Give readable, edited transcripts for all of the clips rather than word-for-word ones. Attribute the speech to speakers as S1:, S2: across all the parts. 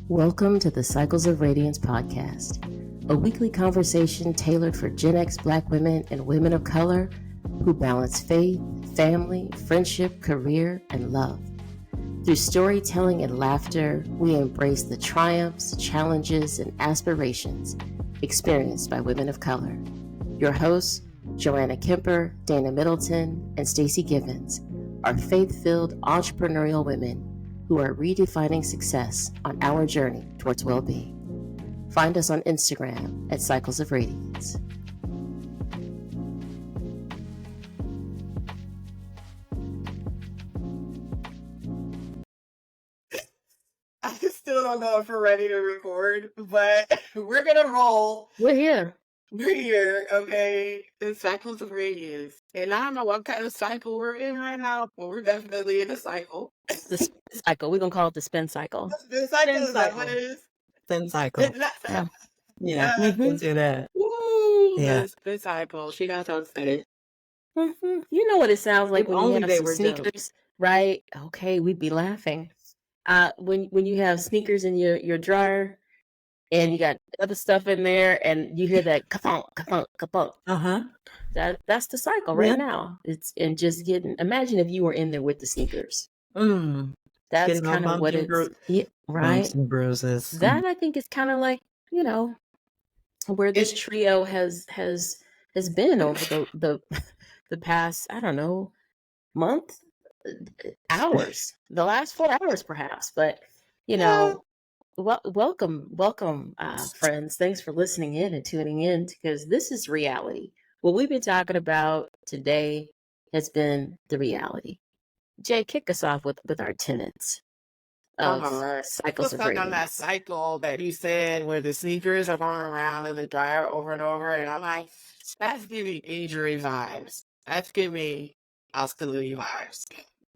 S1: Welcome to the Cycles of Radiance podcast, a weekly conversation tailored for Gen X Black women and women of color who balance faith, family, friendship, career, and love. Through storytelling and laughter, we embrace the triumphs, challenges, and aspirations experienced by women of color. Your hosts, Joanna Kemper, Dana Middleton, and Stacey Givens, are faith-filled entrepreneurial women who are redefining success on our journey towards well-being. Find us on Instagram at Cycles of Radiance.
S2: I still don't know if we're ready to record, but we're gonna roll.
S1: We're here.
S2: We're here, okay? The Cycles of Radiance. And I don't know what kind of cycle we're in right now, but we're definitely in a cycle.
S1: The spin cycle. We're going to call it the spin cycle.
S2: The cycle is that what it is?
S3: Spin cycle. Yeah, we can do that.
S2: Woo!
S3: Yeah.
S2: The spin cycle. She got so excited.
S1: You know what it sounds like
S3: If
S1: when
S3: only
S1: you have
S3: they
S1: some
S3: were
S1: sneakers,
S3: jokes.
S1: right? Okay, we'd be laughing. When you have sneakers in your dryer and you got other stuff in there and you hear that ka-thunk, ka-thunk, ka-thunk.
S3: Uh-huh.
S1: That's the cycle right
S3: Yeah.
S1: now. It's and just getting. Imagine if you were in there with the sneakers.
S3: Mm.
S1: That's
S3: Getting all
S1: kind of
S3: bumped
S1: what
S3: and
S1: it's right.
S3: Bumps and bruises.
S1: That I think is kind of like where this trio has been over the past month, hours, the last 4 hours perhaps. But welcome, friends. Thanks for listening in and tuning in because this is reality. What we've been talking about today has been the reality. Jay, kick us off with our tenets of Cycles of
S2: Stuck on that
S1: Radiance.
S2: cycle that you said where the sneakers are going around in the dryer over and over, and I'm like, that's giving injury vibes. That's giving hostility vibes.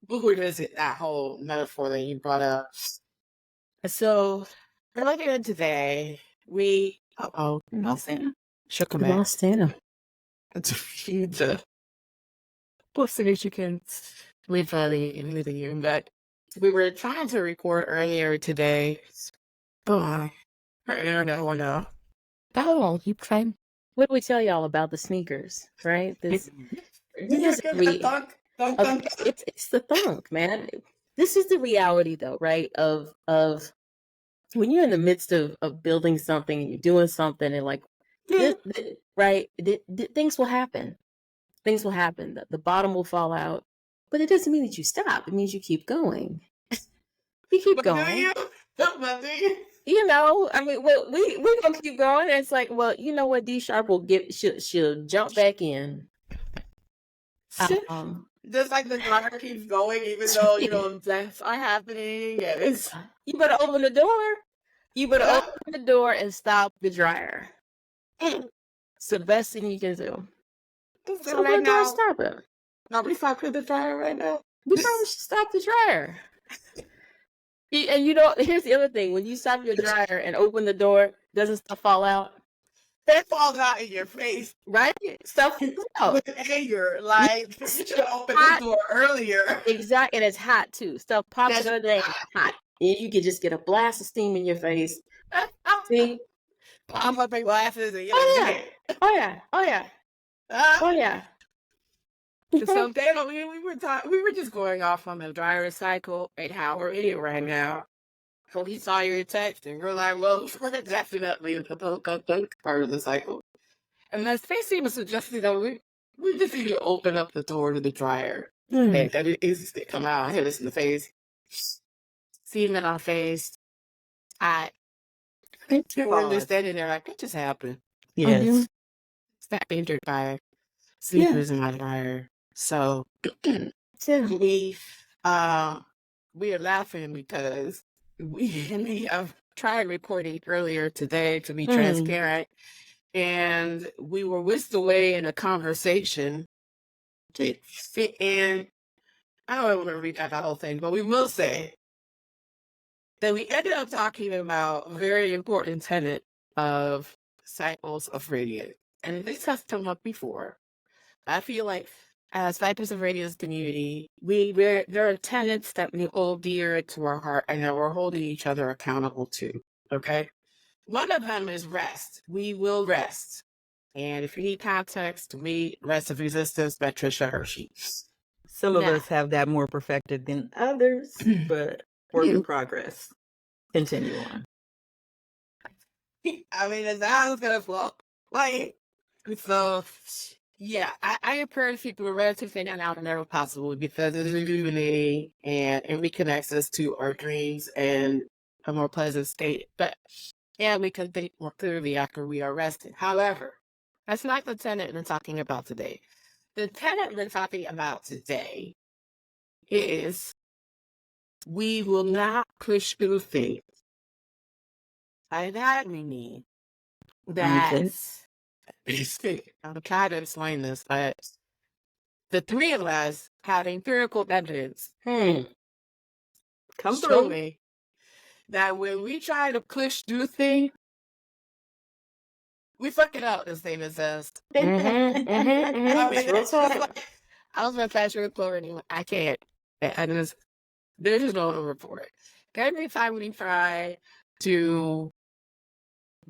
S2: Who is it? That whole metaphor that you brought up. So earlier today, we shook him
S1: We
S2: back.
S1: lost Santa.
S2: Listeners, you can leave anything, but we were trying to record earlier today. Our internet went out.
S1: Oh, you trying? What do we tell y'all about the sneakers? Right? This is it's the thunk, man. This is the reality, though, right? Of when you're in the midst of building something and you're doing something and like right, things will happen. Things will happen. The bottom will fall out, but it doesn't mean that you stop. It means you keep going. You keep going. I mean, well, we're gonna keep going. And it's like, well, you know what? D Sharp will she'll jump back in.
S2: Just like the dryer keeps going, even though deaths are happening, and it's
S1: You better open the door. You better open the door and stop the dryer. It's the best thing you can do. So
S2: right now.
S1: Stop it.
S2: Nobody stopping the dryer right now.
S1: We probably should stop the dryer. And here's the other thing: when you stop your dryer and open the door, doesn't stuff fall out?
S2: It falls out in your face,
S1: right? Stuff falls out
S2: with anger. Like you should open the door earlier.
S1: Exactly, and it's hot too. Stuff pops out of there, hot. And you can just get a blast of steam in your face. See?
S2: I'm up in glasses and
S1: Oh yeah.
S2: So Dana, we were just going off on the dryer cycle and how we're in it right now. So he saw your text and we're like, well, we're definitely part of the cycle. And as Stacey was suggesting that we just need to open up the door to the dryer. And that it is to come out, hit us in the face. See him in our face. We're just standing there like, what just happened?
S3: Yes.
S2: Stop injured by sleepers in my dryer. So we are laughing because we have tried recording earlier today to be transparent, and we were whisked away in a conversation to fit in. I don't want to recap the whole thing, but we will say that we ended up talking about a very important tenet of Cycles of Radiance. And this has come up before. I feel like as Vipers of Radiance community, there are tenets that we hold dear to our heart and that we're holding each other accountable to. Okay. One of them is rest. We will rest. And if you need context, we Rest of Resistance by Trisha Hershey.
S3: Some of us have that more perfected than others, but work in progress. Continue on.
S2: I mean, as I was gonna fall. Like, so yeah, I encourage people to rest if they not out whenever possible because it's rejuvenating and it reconnects us to our dreams and a more pleasant state. But yeah, we can think more clearly after we are rested. However, that's not the tenet we're talking about today. The tenet we're talking about today is we will not push through things. By that we mean that I'm trying to explain this, but the three of us have empirical evidence
S3: Come
S2: showing
S3: through.
S2: that when we try to push through things, we fuck it up, as David says. I was going to pass you a quote anyway. I can't. There's just no report. Every time we try to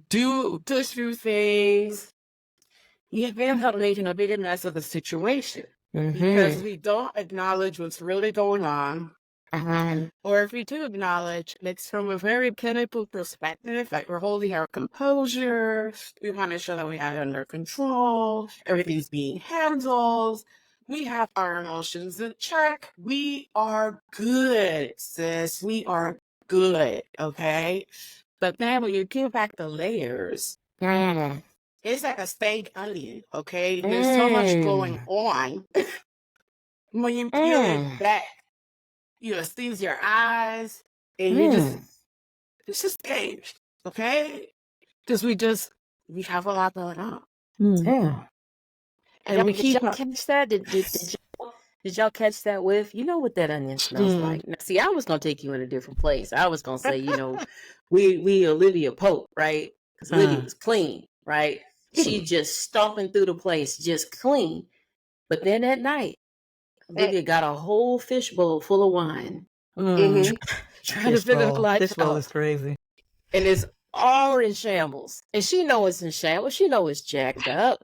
S2: push through things, you end up making a bigger mess of the situation because we don't acknowledge what's really going on. Or if we do acknowledge, it's from a very clinical perspective, like we're holding our composure, we want to show that we have it under control, everything's being handled, we have our emotions in check, we are good, sis, we are good, okay? But then when you peel back the layers, it's like a steak onion, okay? There's so much going on. When you peel it back, you squeeze your eyes, and it's just changed, okay? Because we have a lot going on.
S1: And we keep catch that? Did y'all catch that with? You know what that onion smells like. Now, see, I was gonna take you in a different place. I was gonna say, we Olivia Pope, right? Because Olivia was clean, right? She just stomping through the place, just clean. But then at night, Olivia got a whole fishbowl full of wine. Trying to figure life out.
S3: Fishbowl is crazy.
S1: And it's all in shambles. And she know it's in shambles. She know it's jacked up.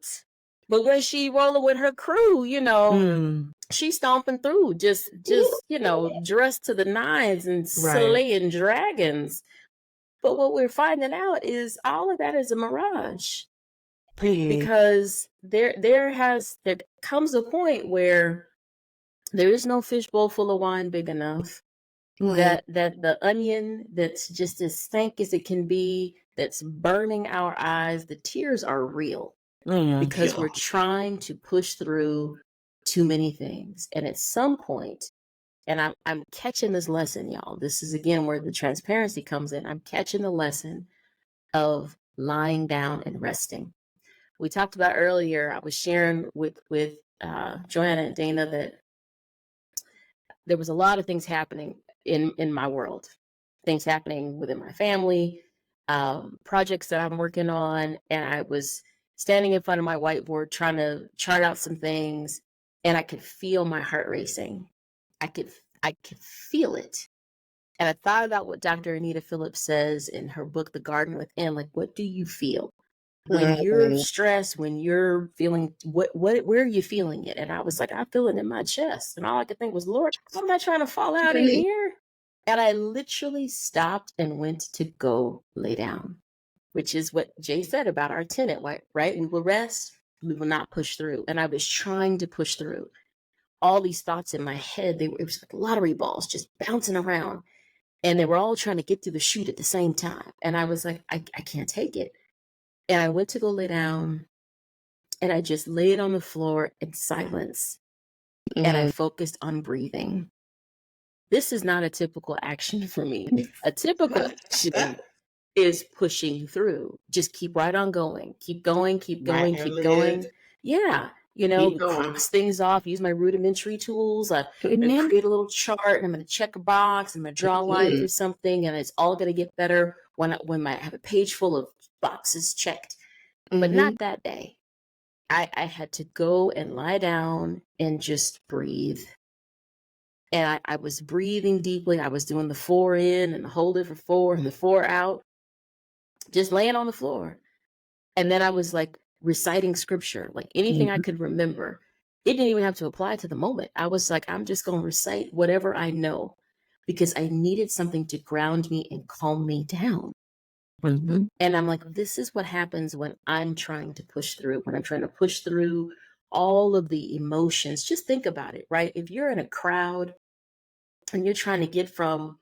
S1: But when she rolling with her crew, she's stomping through, just dressed to the nines and slaying dragons. But what we're finding out is all of that is a mirage. Because there comes a point where there is no fishbowl full of wine big enough that the onion that's just as stank as it can be, that's burning our eyes, the tears are real. Because we're trying to push through too many things. And at some point, and I'm catching this lesson, y'all. This is, again, where the transparency comes in. I'm catching the lesson of lying down and resting. We talked about earlier, I was sharing with Joanna and Dana that there was a lot of things happening in my world. Things happening within my family, projects that I'm working on, and I was standing in front of my whiteboard trying to chart out some things, and I could feel my heart racing. I could feel it. And I thought about what Dr. Anita Phillips says in her book, The Garden Within. Like, what do you feel? When you're stressed, when you're feeling, where are you feeling it? And I was like, I feel it in my chest. And all I could think was, Lord, I'm not trying to fall out in here. And I literally stopped and went to go lay down, which is what Jay said about our tenet, right? We will rest, we will not push through. And I was trying to push through. All these thoughts in my head, it was like lottery balls just bouncing around. And they were all trying to get through the chute at the same time. And I was like, I can't take it. And I went to go lay down, and I just laid on the floor in silence. And I focused on breathing. This is not a typical action for me. A typical action is pushing through. Just keep right on going. Keep going, keep going, keep going. Yeah. Cross things off, use my rudimentary tools. I create a little chart, and I'm going to check a box, I'm going to draw a line through something, and it's all going to get better when I have a page full of boxes checked. But not that day. I had to go and lie down and just breathe. And I was breathing deeply. I was doing the 4 in and hold it for 4 and the 4 out, just laying on the floor. And then I was like reciting scripture, like anything I could remember. It didn't even have to apply to the moment. I was like, I'm just going to recite whatever I know because I needed something to ground me and calm me down.
S2: Mm-hmm.
S1: And I'm like, this is what happens when I'm trying to push through, when I'm trying to push through all of the emotions. Just think about it, right? If you're in a crowd and you're trying to get from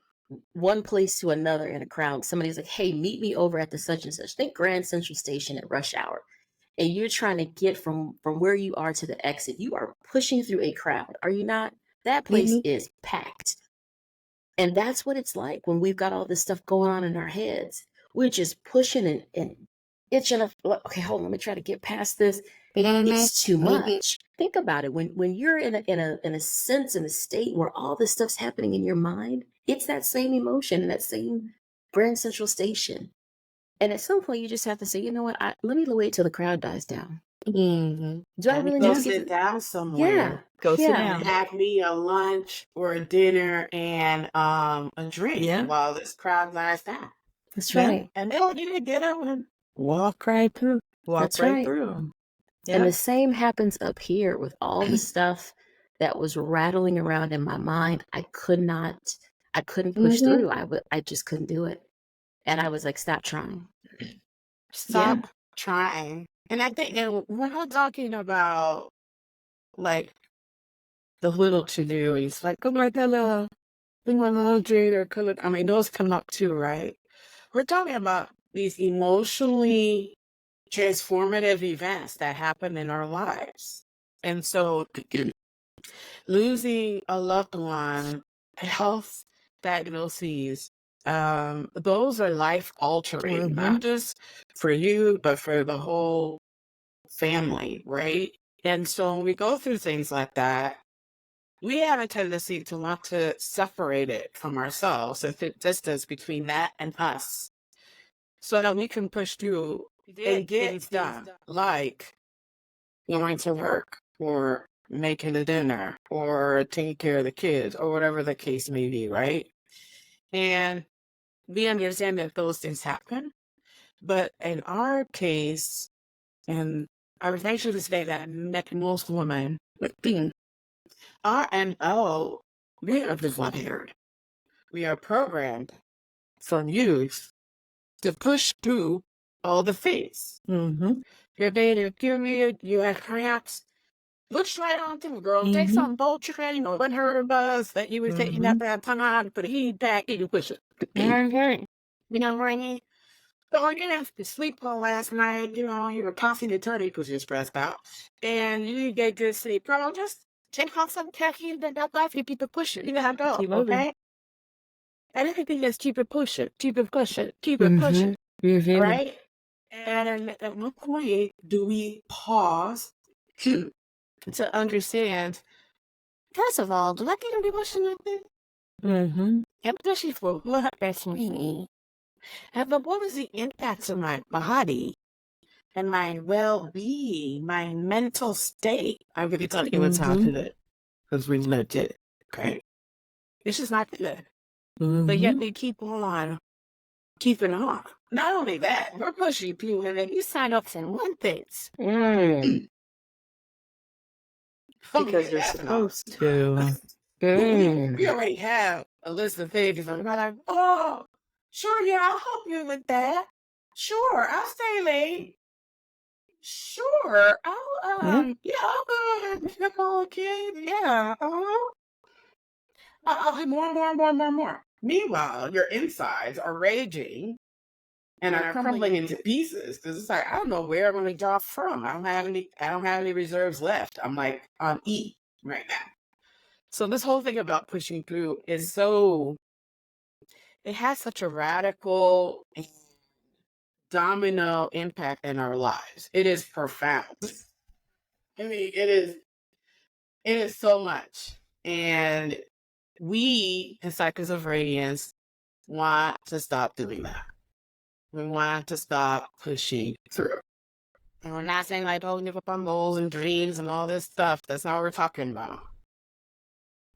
S1: one place to another in a crowd, somebody's like, hey, meet me over at the such and such. Think Grand Central Station at rush hour. And you're trying to get from where you are to the exit. You are pushing through a crowd, are you not? That place is packed. And that's what it's like when we've got all this stuff going on in our heads. We're just pushing and itching. Okay, hold on. Let me try to get past this. It's too much. Think about it. When you're in a sense, in a state where all this stuff's happening in your mind, it's that same emotion, that same Grand Central Station. And at some point, you just have to say, you know what? Let me wait till the crowd dies down.
S2: Mm-hmm.
S1: Do I really
S2: go
S1: need to
S2: sit down somewhere?
S1: Yeah.
S3: Go sit
S1: Yeah.
S3: down.
S2: Have me a lunch or a dinner and a drink while this crowd dies down.
S1: That's
S3: Yeah.
S1: right.
S2: And then you get up and walk right through.
S1: That's right.
S2: through.
S3: Yeah.
S1: And the same happens up here with all the stuff that was rattling around in my mind. I couldn't push through. I just couldn't do it. And I was like, stop trying.
S2: Stop trying. And I think that we're not talking about like the little to do. It's like, oh my God, bring my laundry or color. I mean, those come up too, right? We're talking about these emotionally transformative events that happen in our lives. And so losing a loved one, health diagnoses, those are life altering, not just for you, but for the whole family, right? And so when we go through things like that, we have a tendency to want to separate it from ourselves and put distance between that and us so that we can push through and get things done, like going to work or making a dinner or taking care of the kids or whatever the case may be, right? And we understand that those things happen. But in our case, and I was actually to say that most women, our MO, we are wired. We are programmed from youth to push through all the things. You're being a period, you have cramps. Push right on through, girl. Take some Motrin or Herb that you were taking at that time, put a heat back, and you push it. You know what I mean? So you didn't have to sleep well last night, you know, you were tossing the turkey because you're stressed out. And you didn't get good sleep. Girl, just take off some caffeine, then that life, you keep it pushing. You have to go,
S3: Keep moving.
S2: okay? And everything just keep it pushing, keep it pushing, keep it pushing. Right? And at what point do we pause to understand, first of all, do I need to be pushing like this? And especially for what that's me. But what was the impact on my body and my well-being, my mental state? I'm going to tell you what's happened it because we lived it. Okay. It's just not good. But yet they keep on keeping on. Not only that, we're pushing people and then you sign up and want things.
S3: Because you're supposed to.
S2: We already have a list of things. And we're like, oh, sure, yeah, I'll help you with that. Sure, I'll stay late. Sure, I'll I'll go ahead and pick up all the kids. Yeah, I'll have more. Meanwhile, your insides are raging and are crumbling into pieces because it's like I don't know where I'm going to draw from. I don't have any reserves left. I'm like on E right now. So this whole thing about pushing through is it has such a radical domino impact in our lives. It is profound. I mean, it is so much. And we, in Cycles of Radiance, want to stop doing that. We want to stop pushing through. And we're not saying like, don't give up on goals and dreams and all this stuff. That's not what we're talking about.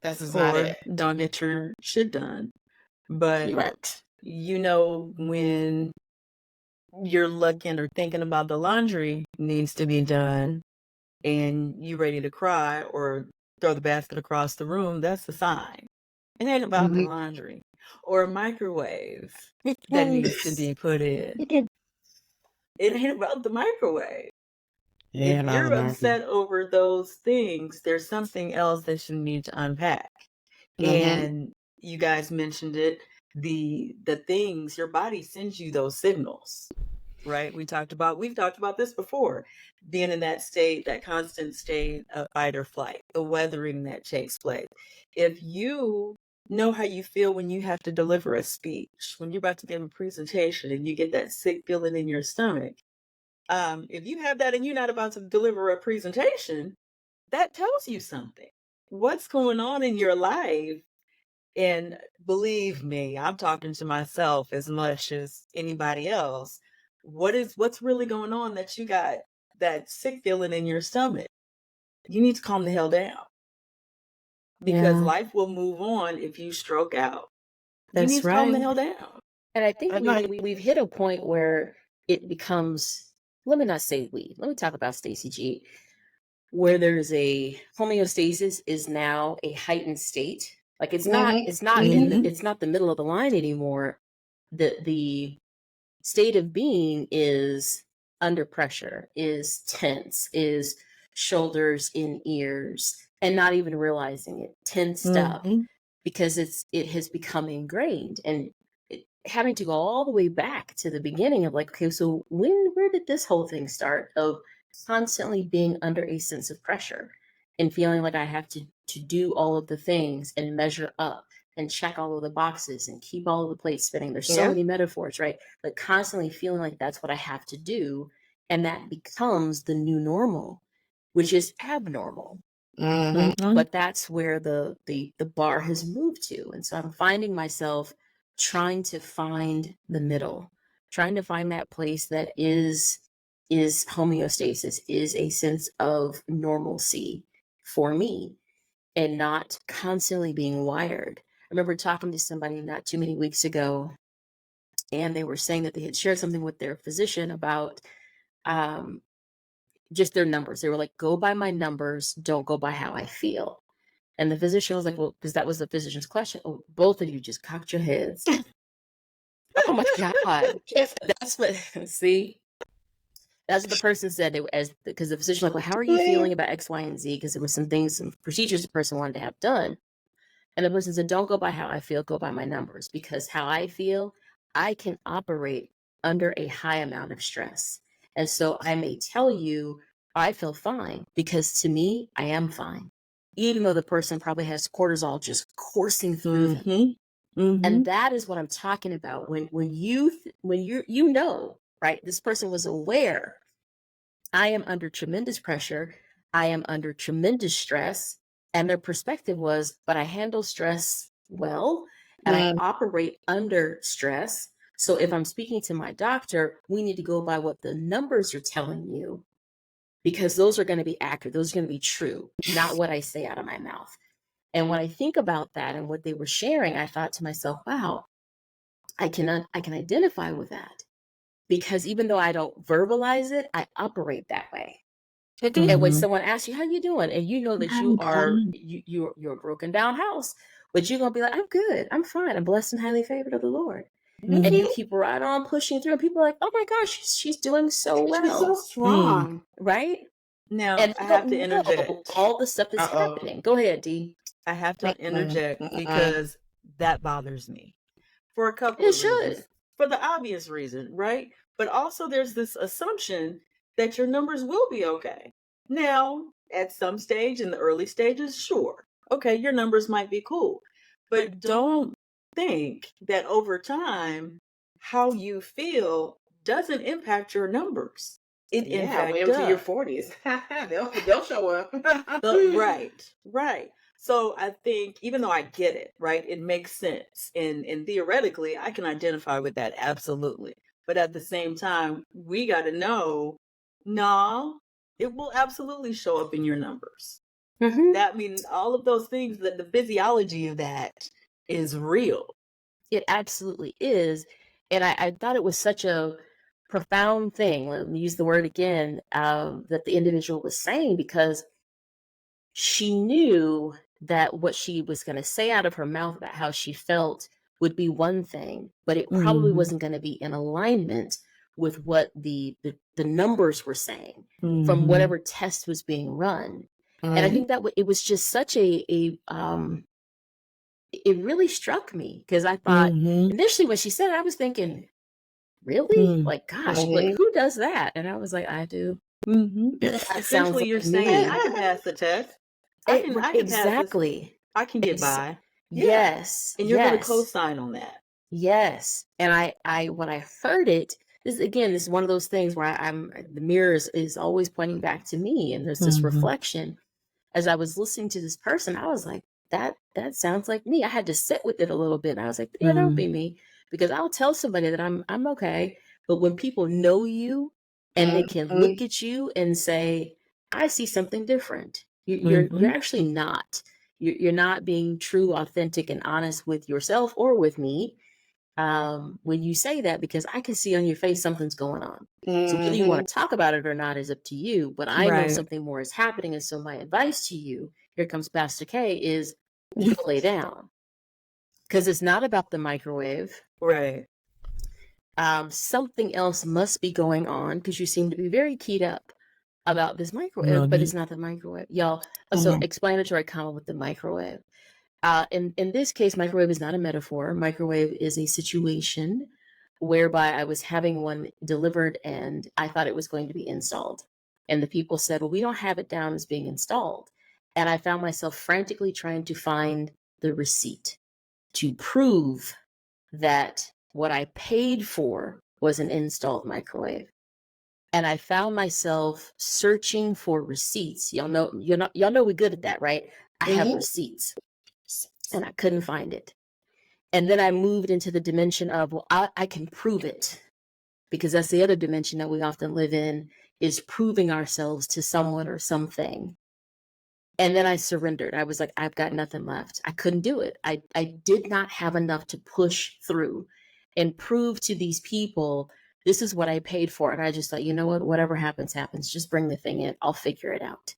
S2: That's just not it.
S3: Don't get your shit done. But
S2: Right.
S3: you know, when you're looking or thinking about the laundry needs to be done and you ready to cry or throw the basket across the room, that's a sign. It ain't about the laundry or a microwave that needs to be put in. It ain't about the microwave.
S2: Yeah,
S3: If you're upset over those things, there's something else that you need to unpack. And you guys mentioned it, the things your body sends you those signals, right? We've talked about this before, being in that state, that constant state of fight or flight, the weathering that takes place. If you know how you feel when you have to deliver a speech, when you're about to give a presentation and you get that sick feeling in your stomach, if you have that and you're not about to deliver a presentation, that tells you something. What's going on in your life? And believe me, I'm talking to myself as much as anybody else. What's really going on that you got that sick feeling in your stomach? You need to calm the hell down. Because life will move on if you stroke out. You need to calm the hell down.
S1: And I think we've hit a point where it becomes, let me not say let me talk about Stacey G, where there's a homeostasis is now a heightened state. Like it's not it's not the middle of the line anymore. The state of being is under pressure, is tense, is shoulders in ears, and not even realizing it, tensed up, because it has become ingrained. And having to go all the way back to the beginning of like, okay, so where did this whole thing start, of constantly being under a sense of pressure and feeling like I have to do all of the things and measure up and check all of the boxes and keep all of the plates spinning. There's so many metaphors, right? But constantly feeling like that's what I have to do. And that becomes the new normal, which is abnormal. But that's where the bar has moved to. And so I'm finding myself trying to find the middle, trying to find that place that is homeostasis, is a sense of normalcy for me, and not constantly being wired. I remember talking to somebody not too many weeks ago, and they were saying that they had shared something with their physician about just their numbers. They were like, go by my numbers, don't go by how I feel. And the physician was like, well, because that was the physician's question. Oh, both of you just cocked your heads. Oh my God. That's what, see? That's what the person said. Because the physician was like, well, how are you feeling about X, Y, and Z? Because there were some things, some procedures the person wanted to have done. And the person said, don't go by how I feel, go by my numbers. Because how I feel, I can operate under a high amount of stress. And so I may tell you, I feel fine, because to me, I am fine, even though the person probably has cortisol just coursing through them. And that is what I'm talking about. When you're right, this person was aware, I am under tremendous pressure, I am under tremendous stress, and their perspective was, but I handle stress well, and I operate under stress. So if I'm speaking to my doctor, we need to go by what the numbers are telling you, because those are going to be accurate. Those are going to be true, not what I say out of my mouth. And when I think about that and what they were sharing, I thought to myself, wow, I can identify with that, because even though I don't verbalize it, I operate that way. And when someone asks you, how you doing? And you know that you're a broken down house, but you're going to be like, I'm good. I'm fine. I'm blessed and highly favored of the Lord. And you keep right on pushing through, and people are like, oh my gosh, she's doing so well.
S2: She's so strong.
S1: Right?
S3: Now,
S1: And
S3: I have to interject.
S1: All the stuff that's happening. Go ahead, Dee.
S3: I have to interject because that bothers me for a couple of reasons. For the obvious reason, right? But also there's this assumption that your numbers will be okay. Now, at some stage, in the early stages, sure. Okay, your numbers might be cool. But don't think that over time, how you feel doesn't impact your numbers. It in fact
S2: wait
S3: does.
S2: Until your 40s. they'll show up.
S3: Right. So I think, even though I get it, right, it makes sense. And theoretically, I can identify with that, absolutely. But at the same time, we got to know No, it will absolutely show up in your numbers.
S1: Mm-hmm.
S3: That means all of those things, that the physiology of that is real.
S1: It absolutely is. And I thought it was such a profound thing, let me use the word again, that the individual was saying, because she knew that what she was going to say out of her mouth about how she felt would be one thing, but it probably wasn't going to be in alignment with what the numbers were saying from whatever test was being run. And I think that it was just such it really struck me, because I thought initially when she said it, I was thinking, really? Like, gosh, like who does that? And I was like, I do. That sounds
S3: Essentially,
S1: like
S3: you're
S1: me.
S3: saying, I can pass the test. I can pass this.
S1: Exactly.
S3: I can get by.
S1: Yes.
S3: And you're going to
S1: yes.
S3: co-sign on that.
S1: Yes. And I when I heard it, this is one of those things where the mirror is always pointing back to me, and there's this reflection. As I was listening to this person, I was like, that sounds like me. I had to sit with it a little bit. And I was like, yeah, that'll be me. Because I'll tell somebody that I'm okay. But when people know you and they can look at you and say, I see something different. You're actually not. You're not being true, authentic, and honest with yourself or with me. When you say that, because I can see on your face something's going on. So whether you want to talk about it or not is up to you. But I know something more is happening. And so my advice to you, here comes Pastor K, is lay down. Because it's not about the microwave.
S3: Right.
S1: Something else must be going on, because you seem to be very keyed up about this microwave, but it's not the microwave. Y'all, so explanatory comment with the microwave. In this case, microwave is not a metaphor. Microwave is a situation whereby I was having one delivered and I thought it was going to be installed. And the people said, well, we don't have it down as being installed. And I found myself frantically trying to find the receipt to prove that what I paid for was an installed microwave. And I found myself searching for receipts. Y'all know we're good at that, right? I have receipts. And I couldn't find it. And then I moved into the dimension of, well, I can prove it. Because that's the other dimension that we often live in, is proving ourselves to someone or something. And then I surrendered. I was like, I've got nothing left. I couldn't do it. I did not have enough to push through and prove to these people, this is what I paid for. And I just thought, you know what, whatever happens, happens. Just bring the thing in. I'll figure it out.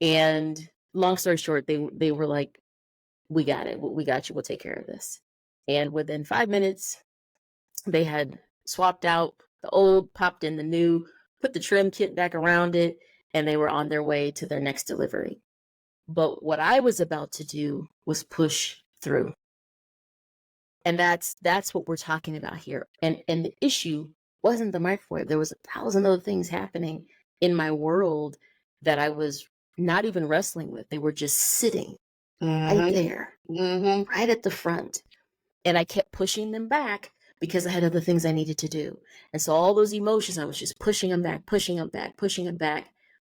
S1: And long story short, they were like, we got it. We got you. We'll take care of this. And within 5 minutes, they had swapped out the old, popped in the new, put the trim kit back around it, and they were on their way to their next delivery. But what I was about to do was push through. And that's what we're talking about here. And the issue wasn't the microwave. There was 1,000 other things happening in my world that I was not even wrestling with. They were just sitting right there, right at the front. And I kept pushing them back because I had other things I needed to do. And so all those emotions, I was just pushing them back.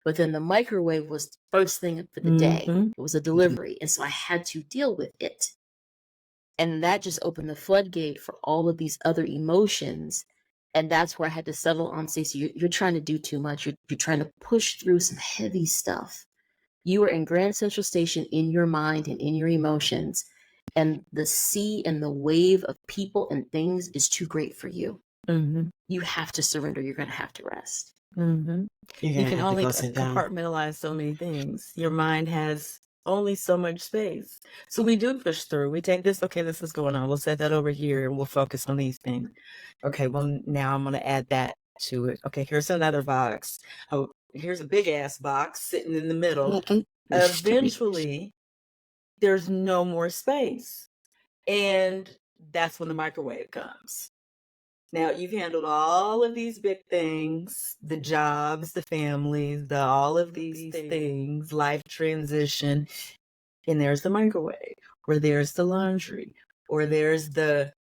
S1: But then the microwave was the first thing for the day. It was a delivery. And so I had to deal with it. And that just opened the floodgate for all of these other emotions. And that's where I had to settle on, Stacey, you're trying to do too much. You're trying to push through some heavy stuff. You are in Grand Central Station in your mind and in your emotions. And the sea and the wave of people and things is too great for you. You have to surrender. You're going to have to rest.
S3: You can only compartmentalize so many things. Your mind has only so much space. So we do push through. We take this, okay, this is going on. We'll set that over here and we'll focus on these things. Okay, well, now I'm going to add that to it. Okay, here's another box. Oh, here's a big ass box sitting in the middle. Eventually, there's no more space. And that's when the microwave comes. Now, you've handled all of these big things, the jobs, the families, all of these things, life transition. And there's the microwave, or there's the laundry, or there's the,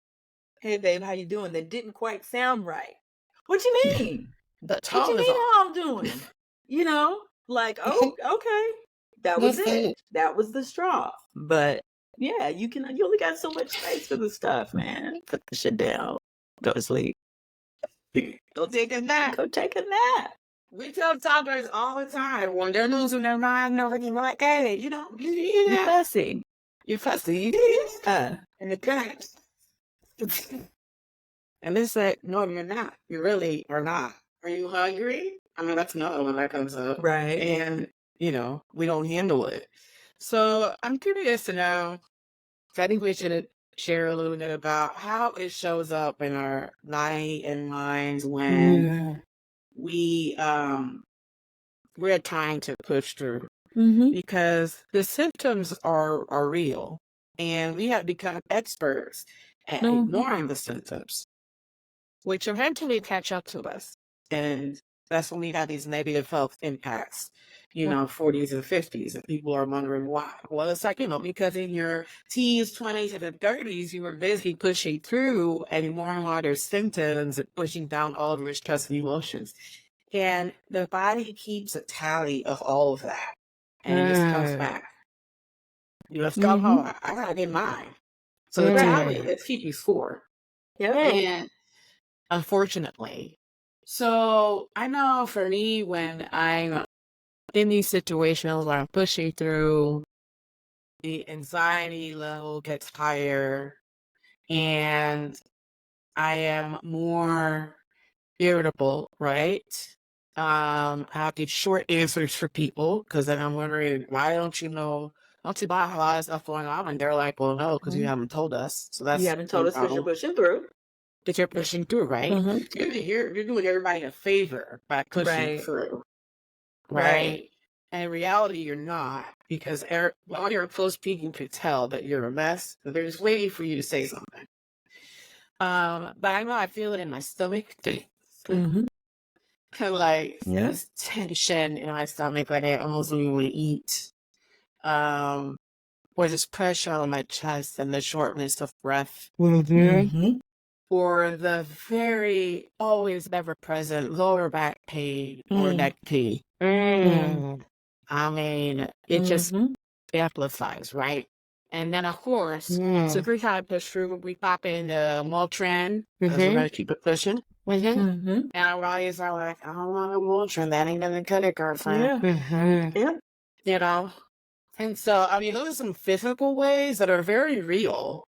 S3: hey, babe, how you doing? That didn't quite sound right. What you mean? What you mean how I'm doing? You know, like, oh, okay. That was it. That was the straw. But yeah, you only got so much space for the stuff, man. Put the shit down. Go to sleep. Go take a nap.
S2: We tell toddlers all the time when they're losing their mind over you like, hey, you know,
S3: You're fussy.
S2: you're fussy. And the parents. And it's like, no, you're not. You really are not. Are you hungry? I mean, that's another one that comes up.
S3: Right.
S2: And, you know, we don't handle it. So I'm curious to know, I think we should share a little bit about how it shows up in our night and minds when we're trying to push through. Because the symptoms are real. And we have become experts at ignoring the symptoms, which eventually catch up to us. And that's when we have these negative health impacts, you know, 40s and 50s. And people are wondering why. Well, it's like, you know, because in your teens, 20s, and 30s, you were busy pushing through and ignoring all their symptoms and pushing down all of your stress and emotions. And the body keeps a tally of all of that. And it just comes back. You just go, oh, I gotta get mine. So the tally is keeping score.
S3: Yeah.
S2: And unfortunately. So I know for me, when I'm in these situations where I'm pushing through, the anxiety level gets higher and I am more irritable, right? I have these short answers for people because then I'm wondering, why don't you know? Don't you buy a lot of stuff going on? And they're like, well, no, because you haven't told us. So that's
S3: You haven't told us because you're pushing through.
S2: That you're pushing through, right? You're doing everybody a favor by pushing through, right? And in reality, you're not, because all your close people can tell that you're a mess. So they're just waiting for you to say something. But I know I feel it in my stomach. Like this tension in my stomach, like I almost don't want to eat. Or this pressure on my chest and the shortness of breath. Or the very always never present lower back pain or neck pain. I mean, it just amplifies, right? And then, of course, so every time push through, we pop in the Motrin because we're going to keep it pushing. And our bodies are like, I don't want a Motrin. That ain't going to cut it, girlfriend. You know? And so, I mean, those are some physical ways that are very real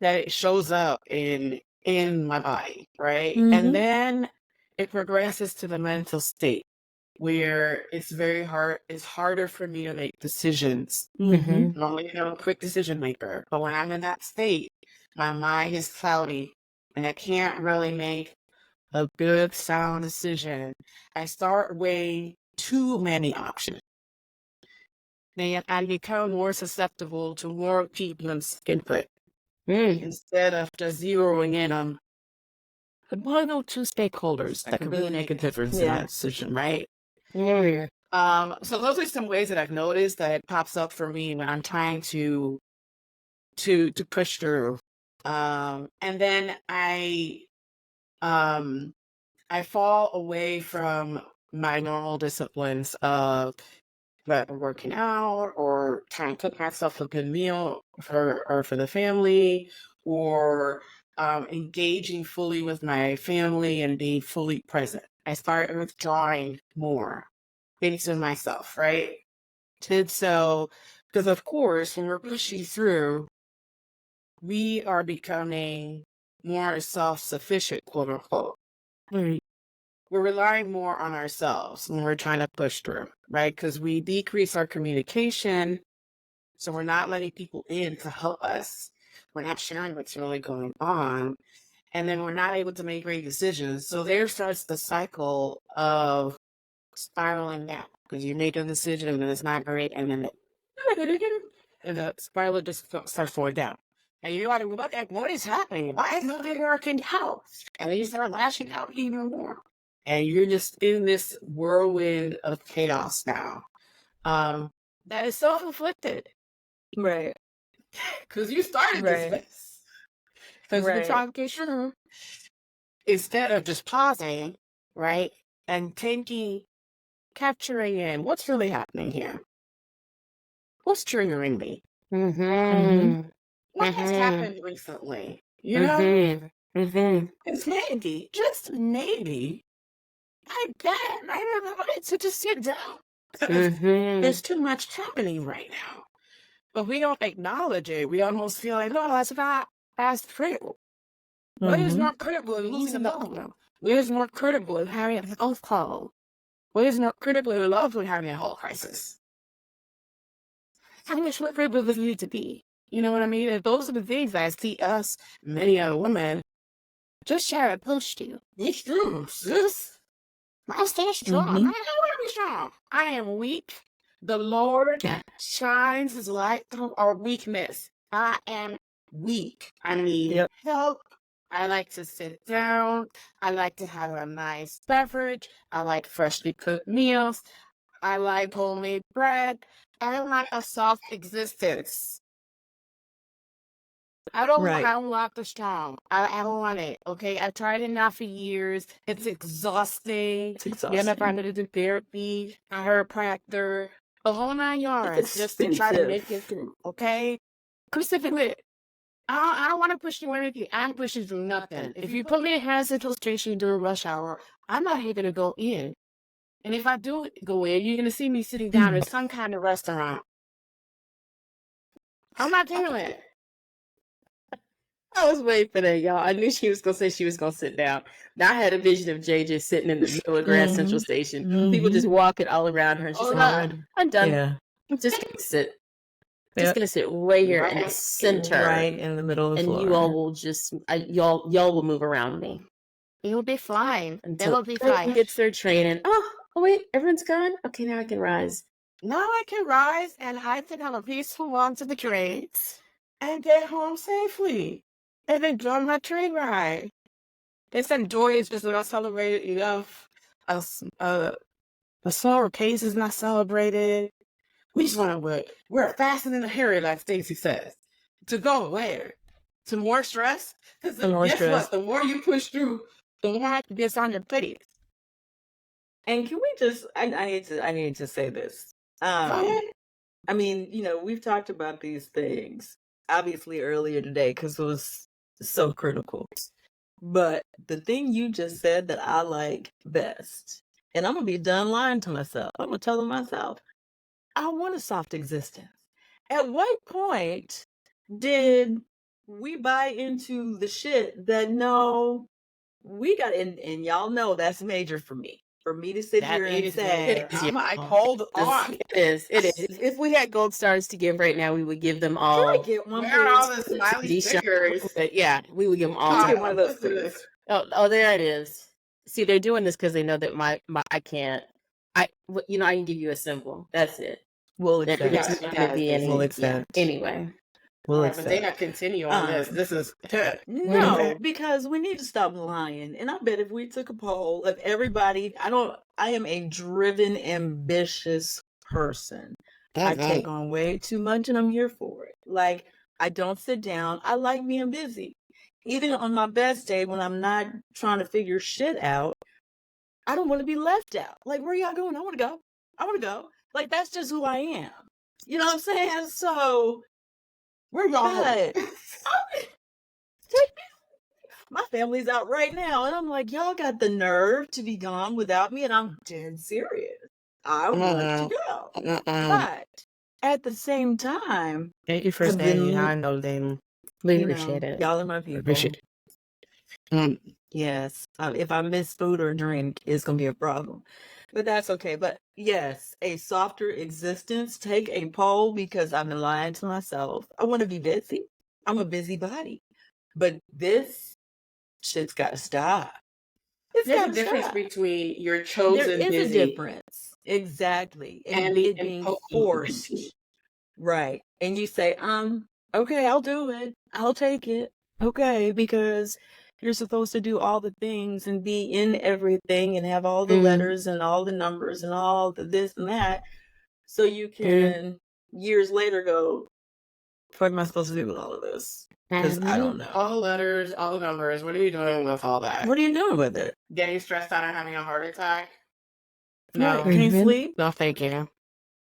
S2: that it shows up in my body, right? And then it progresses to the mental state where it's harder for me to make decisions. Normally, I'm a quick decision maker, but when I'm in that state, my mind is cloudy and I can't really make a good, sound decision. I start weighing too many options. Then I become more susceptible to more people's input. Instead of just zeroing in on one or two stakeholders that can really make a difference in that decision, right? So those are some ways that I've noticed that it pops up for me when I'm trying to push through. And then I fall away from my normal disciplines of working out or trying to cook myself a good meal for the family, or engaging fully with my family and being fully present. I start withdrawing more into myself, right? And so, because of course, when we're pushing through, we are becoming more self-sufficient, quote unquote. We're relying more on ourselves when we're trying to push through, right? Because we decrease our communication. So we're not letting people in to help us. We're not sharing what's really going on. And then we're not able to make great decisions. So there starts the cycle of spiraling down. Because you make a decision and it's not great. And then the spiral just starts going down. And you're like, what is happening? Why is nobody working out? And then you start lashing out even more. And you're just in this whirlwind of chaos now. That is self-inflicted.
S3: Right.
S2: Because you started this mess. Because we're trying to get through. Instead of just pausing, right? And capturing in what's really happening here. What's triggering me? What has happened recently? You know? It's maybe, just maybe, I bet I wanted to just sit down.
S1: Mm-hmm.
S2: There's too much happening right now. But we don't acknowledge it. We almost feel like, no, that's about as critical. What is more critical than losing a loved one? What is more critical than having a health call? What is more critical than loved one having a health crisis? How much more critical does it need to be? You know what I mean? And those are the things that I see us, many other women, just try to push to. Be strong, sis. I stay strong. I don't want to be strong. I am weak. The Lord shines his light through our weakness. I am weak. I need help. I like to sit down. I like to have a nice beverage. I like freshly cooked meals. I like homemade bread. I like a soft existence. I don't want the strong. I don't want it. Okay. I've tried it now for years. It's exhausting. You end up having to do therapy, a chiropractor, a whole 9 yards just to try to make it through. Okay. Specifically, I don't want to push you anything. I'm pushing through nothing. If you put me in hand central station during rush hour, I'm not even gonna go in. And if I do go in, you're gonna see me sitting down in some kind of restaurant. I'm not doing it.
S1: I was waiting for that, y'all. I knew she was gonna say she was gonna sit down. Now I had a vision of Jay just sitting in the middle of Grand Central Station. People just walking all around her. And she's like, I'm done.
S3: Yeah.
S1: I'm just gonna sit. Just gonna sit right here in the center,
S3: right in the middle of the floor.
S1: And you all will just, y'all will move around me.
S2: You'll be fine.
S1: Until
S2: They'll be fine.
S1: Gets their training. Oh wait, everyone's gone. Okay, now I can rise.
S2: Now I can rise and I can have a peaceful walk to the trains and get home safely and enjoy my train ride. They said joy is just not celebrated enough. A slower pace is not celebrated. We just want to we're faster than the Harry, like Stacey says. To go where? To more stress? Because guess what? The more you push through, the more it gets on your plate.
S3: And can we just? I need to say this. I mean, we've talked about these things obviously earlier today because it was so critical. But the thing you just said that I like best, and I'm gonna be done lying to myself. I'm gonna tell myself, I want a soft existence. At what point did we buy into the shit that no, we got, and y'all know that's major for me. For me to sit here and say,
S2: hold on.
S1: It is. If we had gold stars to give right now, we would give them all.
S3: Can I get one?
S2: Where are all the smiley stickers?
S1: Yeah, we would give them all.
S3: Get one of those stickers.
S1: Oh, there it is. See, they're doing this because they know that my I can't. I can give you a symbol. That's it.
S3: We'll accept.
S1: It's not going to be any.
S3: We'll accept.
S1: Anyway.
S2: But they not continue on this. This is
S3: no, because we need to stop lying. And I bet if we took a poll of everybody, I am a driven, ambitious person. I take on way too much and I'm here for it. Like, I don't sit down. I like being busy. Even on my best day when I'm not trying to figure shit out, I don't want to be left out. Like, where y'all going? I want to go. Like, that's just who I am. You know what I'm saying? So,
S2: where y'all?
S3: My family's out right now, and I'm like, y'all got the nerve to be gone without me, and I'm dead serious. I want to go, but at the same time,
S2: thank you for saying I know them.
S1: We appreciate it.
S3: Y'all are my people.
S2: Appreciate it.
S3: Yes, if I miss food or drink, it's gonna be a problem. But that's okay. But yes, a softer existence. Take a poll because I've been lying to myself. I want to be busy. I'm a busybody. But this shit's got to stop.
S2: There's a difference between your chosen busy.
S3: There is a difference. Exactly. And it being forced. Right. And you say, okay, I'll do it. I'll take it. Okay, because you're supposed to do all the things and be in everything and have all the letters and all the numbers and all the this and that. So you can years later go, what am I supposed to do with all of this? Because I don't know.
S2: All letters, all numbers. What are you doing with all that?
S3: What are you doing with it?
S2: Getting stressed out and having a heart attack?
S3: No. Can't sleep?
S2: No, thank you.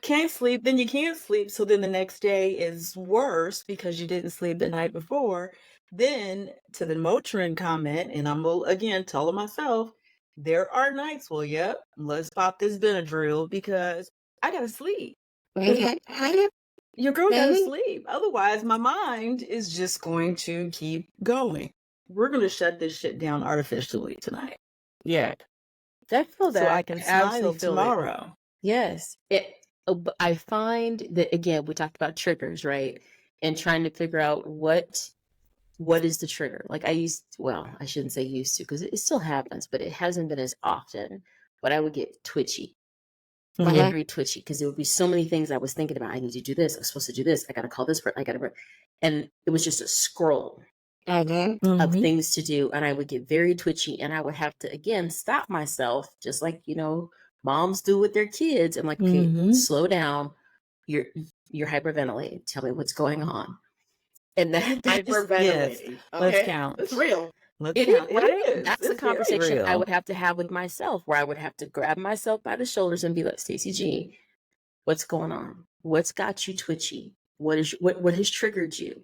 S3: Can't sleep. Then you can't sleep. So then the next day is worse because you didn't sleep the night before. Then to the Motrin comment, and I'm again telling myself, there are nights, well, yep, let's pop this Benadryl because I gotta sleep. Your girl gotta sleep. Otherwise, my mind is just going to keep going. We're gonna shut this shit down artificially tonight.
S2: Yeah.
S1: I feel that.
S3: So I can smile tomorrow.
S1: Yes. I find that, again, we talked about triggers, right? And trying to figure out what is the trigger. Like I shouldn't say used to, because it still happens, but it hasn't been as often. But I would get twitchy. Very twitchy, because there would be so many things I was thinking about. I need to do this. I'm supposed to do this. I got to call this person. And it was just a scroll of things to do. And I would get very twitchy, and I would have to, again, stop myself, just like, moms do with their kids. And like, okay, slow down. You're hyperventilating. Tell me what's going on. And that's
S2: hyperventilating.
S3: Let's count.
S2: It's real.
S3: It is.
S1: That's the conversation I would have to have with myself, where I would have to grab myself by the shoulders and be like, Stacey G, what's going on? What's got you twitchy? What has triggered you?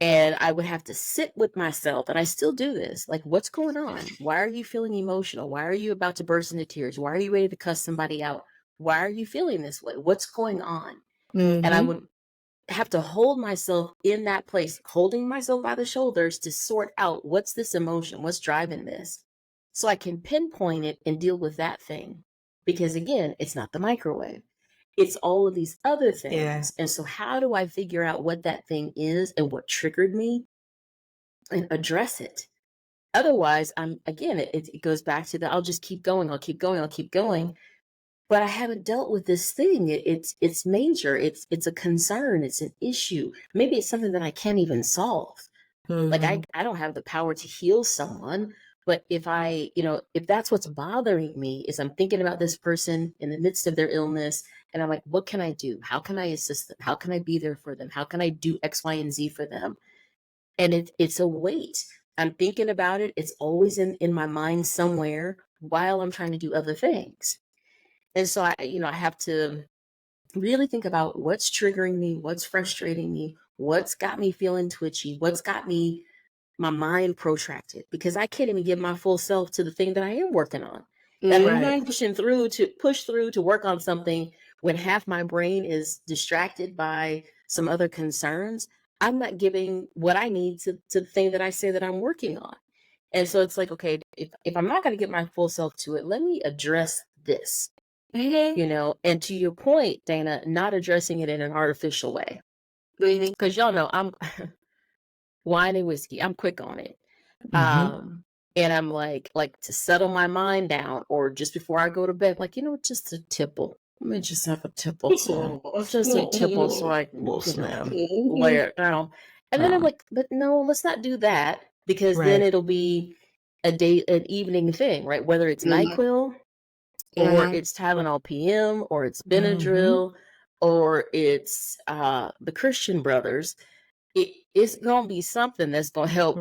S1: And I would have to sit with myself, and I still do this. Like, what's going on? Why are you feeling emotional? Why are you about to burst into tears? Why are you ready to cuss somebody out? Why are you feeling this way? What's going on? And I would have to hold myself in that place, holding myself by the shoulders to sort out what's this emotion, what's driving this, so I can pinpoint it and deal with that thing. Because again, it's not the microwave, it's all of these other things.
S3: Yeah.
S1: And so how do I figure out what that thing is and what triggered me and address it? Otherwise, it goes back to I'll just keep going, I'll keep going. But I haven't dealt with this thing. It's major. It's a concern. It's an issue. Maybe it's something that I can't even solve. Like I don't have the power to heal someone. But if if that's what's bothering me, is I'm thinking about this person in the midst of their illness, and I'm like, what can I do? How can I assist them? How can I be there for them? How can I do X, Y, and Z for them? And it's a weight. I'm thinking about it. It's always in my mind somewhere while I'm trying to do other things. And so I have to really think about what's triggering me, what's frustrating me, what's got me feeling twitchy, what's got my mind protracted, because I can't even give my full self to the thing that I am working on. That I'm push through to work on something when half my brain is distracted by some other concerns. I'm not giving what I need to the thing that I say that I'm working on. And so it's like, okay, if I'm not going to give my full self to it, let me address this. And to your point, Dana, not addressing it in an artificial way, because y'all know I'm wine and whiskey. I'm quick on it. And I'm like to settle my mind down, or just before I go to bed, like, just a tipple. Let me just have a tipple. Just a tipple, so I can lay it down. And then I'm like, but no, let's not do that, because then it'll be an evening thing, right? Whether it's NyQuil, or it's Tylenol PM, or it's Benadryl, or it's the Christian Brothers. It's going to be something that's going to help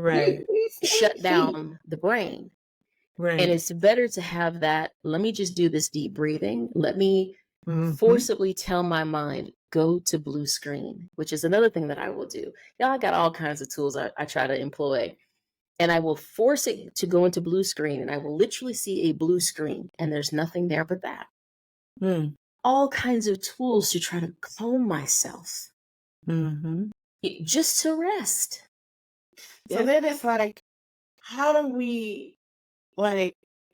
S1: shut down the brain. Right. And it's better to have that. Let me just do this deep breathing. Let me forcibly tell my mind, go to blue screen, which is another thing that I will do. Y'all, I got all kinds of tools I try to employ. And I will force it to go into blue screen, and I will literally see a blue screen, and there's nothing there but that. All kinds of tools to try to calm myself, just to rest.
S2: So then it's like, how do we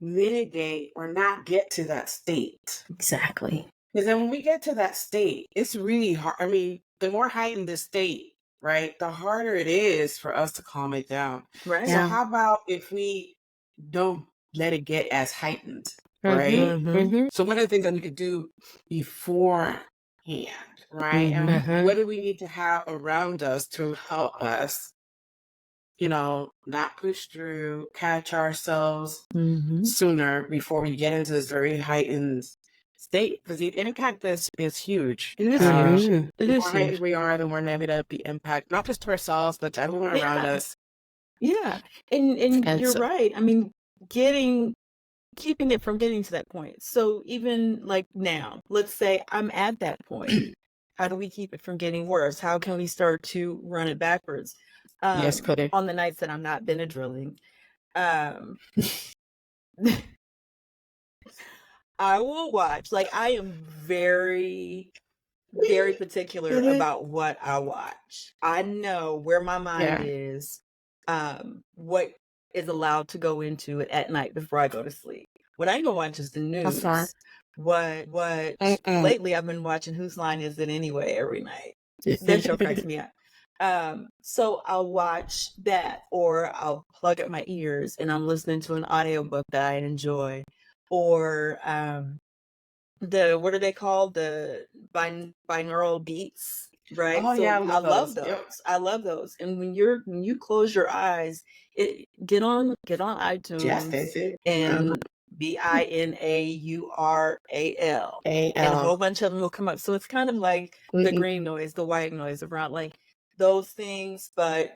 S2: mitigate or not get to that state?
S1: Exactly.
S2: Because then when we get to that state, it's really hard. I mean, the more heightened the state, right, the harder it is for us to calm it down.
S3: Right.
S2: So how about if we don't let it get as heightened, right? So one of the things that we could do beforehand, right? And what do we need to have around us to help us, not push through, catch ourselves sooner before we get into this very heightened state? Because the impact is huge.
S3: It is huge.
S2: The more heightened we are, the more negative the impact, not just to ourselves, but to everyone around us.
S3: Yeah. And you're right. I mean, keeping it from getting to that point. So even like now, let's say I'm at that point. How do we keep it from getting worse? How can we start to run it backwards?
S2: Yes, Cody.
S3: On the nights that I'm not Benadryling. I will watch. Like, I am very, very particular about what I watch. I know where my mind
S2: Yeah.
S3: is, what is allowed to go into it at night before I go to sleep. What I ain't gonna watch is the
S2: That's fine.
S3: news. What lately I've been watching Whose Line Is It Anyway every night. That show cracks me up. So I'll watch that, or I'll plug up my ears and I'm listening to an audiobook that I enjoy. Or the what are they called? The binaural beats, right?
S2: Oh yeah, I
S3: So I
S2: love
S3: love
S2: those. Yep.
S3: those. I love those. And when you close your eyes, get on
S2: Yes,
S3: iTunes
S2: that's it.
S3: and BINAURAL, and a whole bunch of them will come up. So it's kind of like the green noise, the white noise around, like those things, but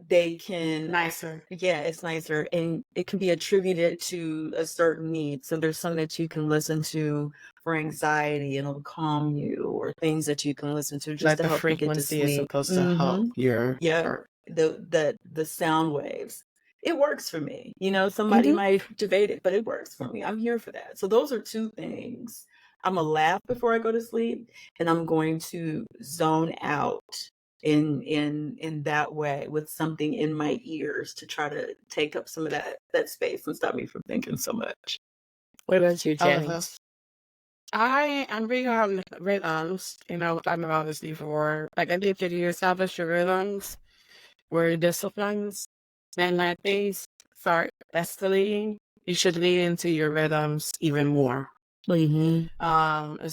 S3: they can,
S2: Nicer.
S3: yeah, it's nicer, and it can be attributed to a certain need. So there's some that you can listen to for anxiety and it'll calm you, or things that you can listen to just
S2: Like
S3: to
S2: the
S3: help you get to
S2: frequency is
S3: sleep.
S2: supposed to help your
S3: Yeah,
S2: heart.
S3: the sound waves. It works for me. You know, somebody might debate it, but it works for me. I'm here for that. So those are two things. I'm gonna laugh before I go to sleep, and I'm going to zone out in that way with something in my ears to try to take up some of that space and stop me from thinking so much.
S1: What about you,
S2: I love
S1: Jenny?
S2: this. I'm big on rhythms. You know, I've talked about this before. Like, I think that you establish your rhythms, where disciplines, and like things start escalating, you should lean into your rhythms even more. So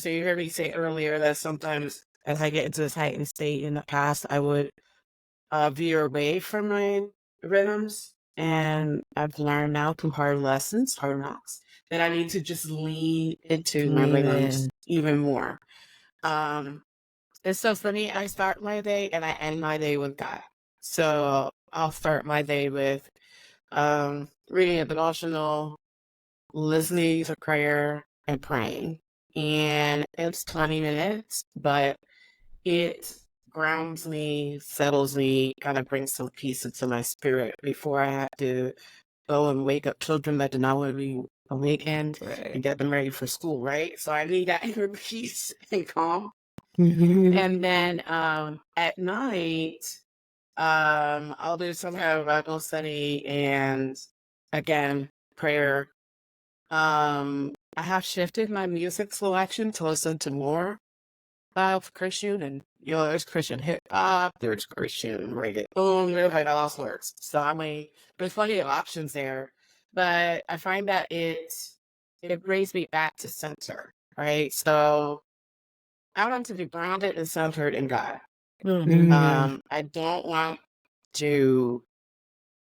S2: you heard me say earlier that sometimes as I get into this heightened state in the past, I would veer away from my rhythms. And I've learned now through hard knocks, that I need to just lean into my rhythms even more. And so for me, I start my day and I end my day with God. So I'll start my day with reading a devotional, listening to prayer, and praying. And it's 20 minutes, but it grounds me, settles me, kind of brings some peace into my spirit before I have to go and wake up children that do not want to be awakened and get them ready for school, right? So I need that inner peace and calm. And then at night, I'll do some kind of Bible study and again, prayer. I have shifted my music selection to listen to more of Christian, and there's Christian hip hop, there's Christian reggae, there's like all sorts. So I mean, there's plenty of options there, but I find that it brings me back to center, right? So I want to be grounded and centered in God. I don't want to.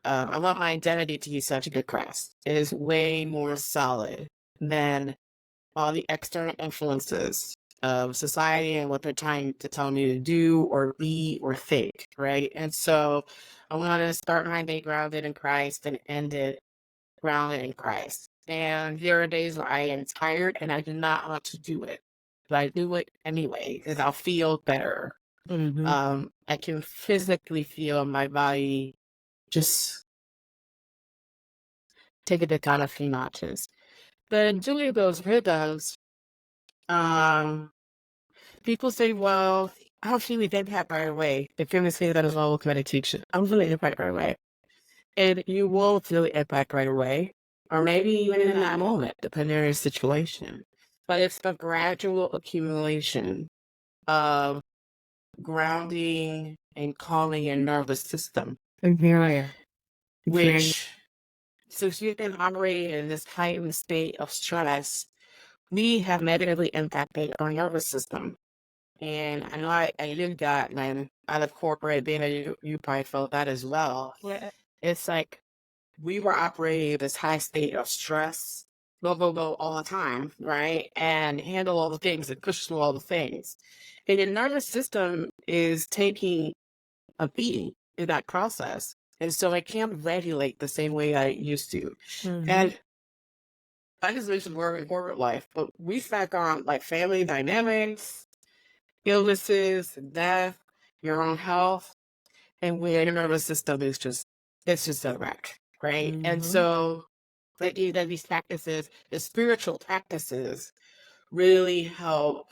S2: I want my identity to be such a good Christ. It is way more solid than all the external influences of society and what they're trying to tell me to do or be or think, right? And so I want to start my day grounded in Christ and end it grounded in Christ. And there are days where I am tired and I do not want to do it, but I do it anyway because I'll feel better. I can physically feel my body just take it down a few notches. But doing those rhythms, people say, well, I don't feel the impact right away. If you're going to say that as well with meditation, I'm feeling the impact right away. And you will feel the impact right away, or maybe even in that moment, depending on your situation. But it's the gradual accumulation of grounding and calming your nervous system. Which, since you've been operating in this heightened state of stress, we have negatively impacted our nervous system. And I know I lived that, and out of corporate, being that you probably felt that as well.
S3: Yeah.
S2: It's like we were operating in this high state of stress, go all the time, right? And handle all the things and push through all the things. And your nervous system is taking a beating in that process. And so I can't regulate the same way I used to. And I just mentioned work and corporate life, but we stack on like family dynamics, illnesses, death, your own health, and where your nervous system is it's just a wreck, right? And so these practices, the spiritual practices, really help,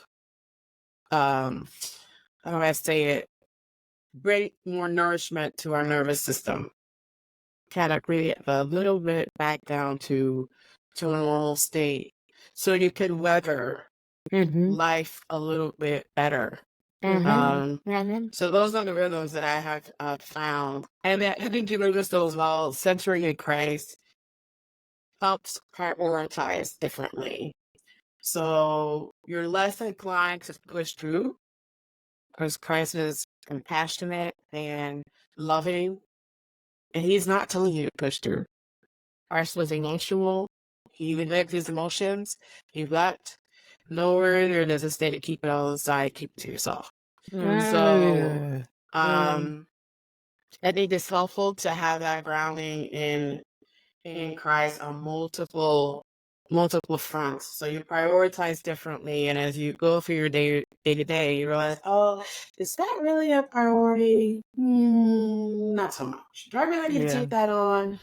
S2: how do I say it, bring more nourishment to our nervous system. Kind of bring it a little bit back down to a normal state, so you can weather life a little bit better. So those are the rhythms that I have found, and that I think people just as well, centering in Christ helps prioritize differently. So you're less inclined to push through because Christ is compassionate and loving, and he's not telling you to push through. Christ was emotional. He lived his emotions. He left. Nowhere there does it say to keep it all inside, keep it to yourself. So I think it's helpful to have that grounding in Christ on multiple fronts. So you prioritize differently, and as you go through your day to day, you realize, oh, is that really a priority? Not so much. Do I really need to take that on?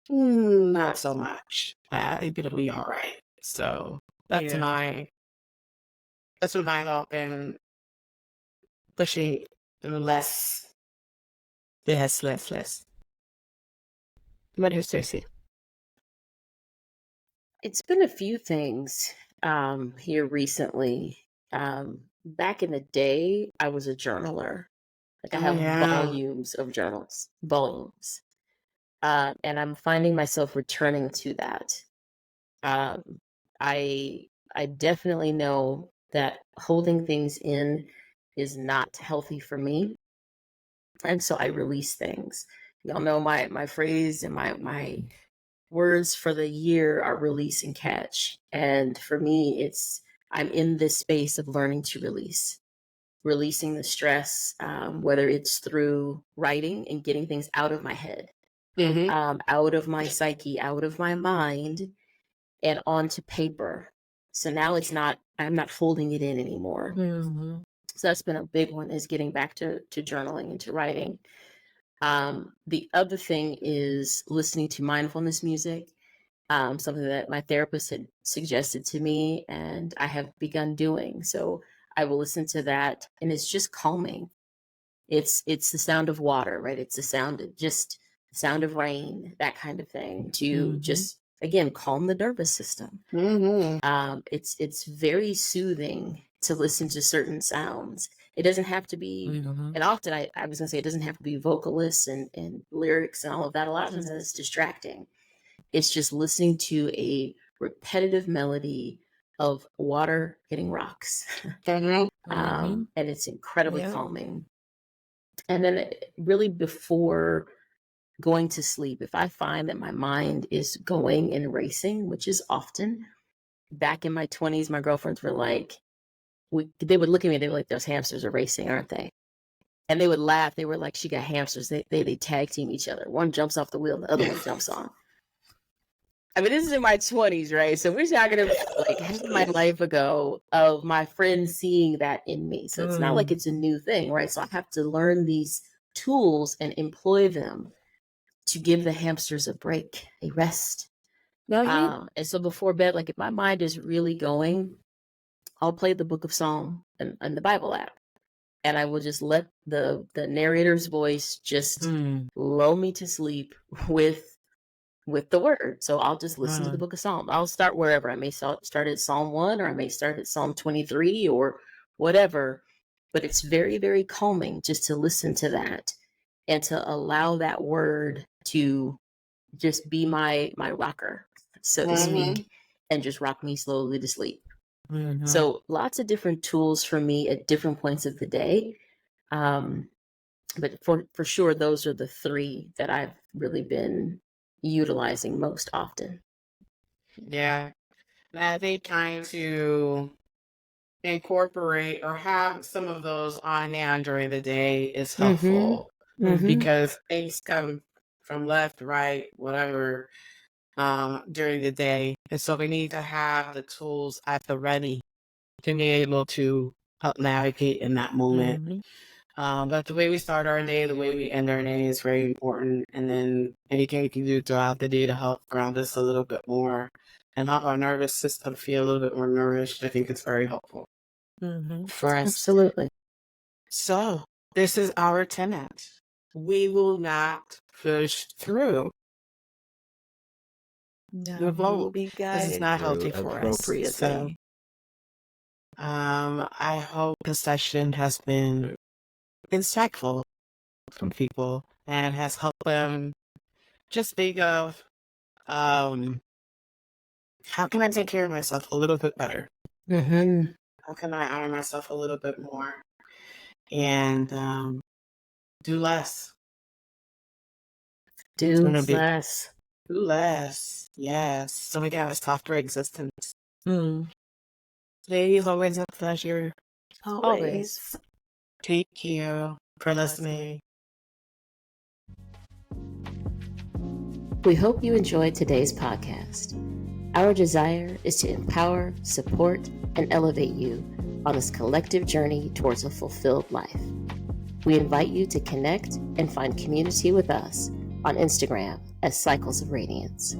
S2: Not so much. I think it'll be all right. So that's what I've been pushing less. What is Stacey?
S1: It's been a few things here recently. Back in the day, I was a journaler. Like I have volumes of journals, volumes. And I'm finding myself returning to that. I definitely know that holding things in is not healthy for me. And so I release things. Y'all know my phrase and my words for the year are release and catch. And for me, I'm in this space of learning to releasing the stress, whether it's through writing and getting things out of my head, out of my psyche, out of my mind, and onto paper. So now I'm not holding it in anymore. So that's been a big one, is getting back to journaling and to writing. The other thing is listening to mindfulness music, something that my therapist had suggested to me and I have begun doing. So I will listen to that, and it's just calming. It's the sound of water, right? It's the sound of rain, that kind of thing, to just, again, calm the nervous system. It's very soothing to listen to certain sounds. It doesn't have to be, and often I was gonna say, it doesn't have to be vocalists and lyrics and all of that. A lot of times it's distracting. It's just listening to a repetitive melody of water hitting rocks. And it's incredibly calming. And then really before going to sleep, if I find that my mind is going and racing, which is often, back in my 20s, my girlfriends were like, they would look at me, they were like, those hamsters are racing, aren't they? And they would laugh. They were like, she got hamsters. They tag team each other. One jumps off the wheel, the other one jumps on. I mean, this is in my 20s, right? So we're talking about like half my life ago of my friends seeing that in me. So it's not like it's a new thing, right? So I have to learn these tools and employ them to give the hamsters a break, a rest. And so before bed, like if my mind is really going, I'll play the Book of Psalm and the Bible app. And I will just let the narrator's voice just lull me to sleep with the word. So I'll just listen to the Book of Psalm. I'll start wherever. I may start at Psalm 1, or I may start at Psalm 23 or whatever. But it's very, very calming just to listen to that and to allow that word to just be my rocker, so to speak, and just rock me slowly to sleep. So lots of different tools for me at different points of the day. But for sure, those are the three that I've really been utilizing most often.
S2: Yeah. And I think trying to incorporate or have some of those on hand during the day is helpful because things come from left, right, whatever, during the day. And so we need to have the tools at the ready to be able to help navigate in that moment. But the way we start our day, the way we end our day is very important. And then anything we can do throughout the day to help ground us a little bit more and help our nervous system feel a little bit more nourished, I think it's very helpful for us.
S1: Absolutely.
S2: So this is our tenet. We will not push through.
S3: No,
S2: vote.
S3: be
S2: This is not healthy for us. So I hope the session has been insightful from people and has helped them just think of how can I take care of myself a little bit better? How can I honor myself a little bit more? And do less.
S1: Do less.
S2: Do less. Yes. So we can have a softer existence. Today is always a pleasure.
S3: Always.
S2: Take care for listening.
S1: We hope you enjoyed today's podcast. Our desire is to empower, support, and elevate you on this collective journey towards a fulfilled life. We invite you to connect and find community with us on Instagram at Cycles of Radiance.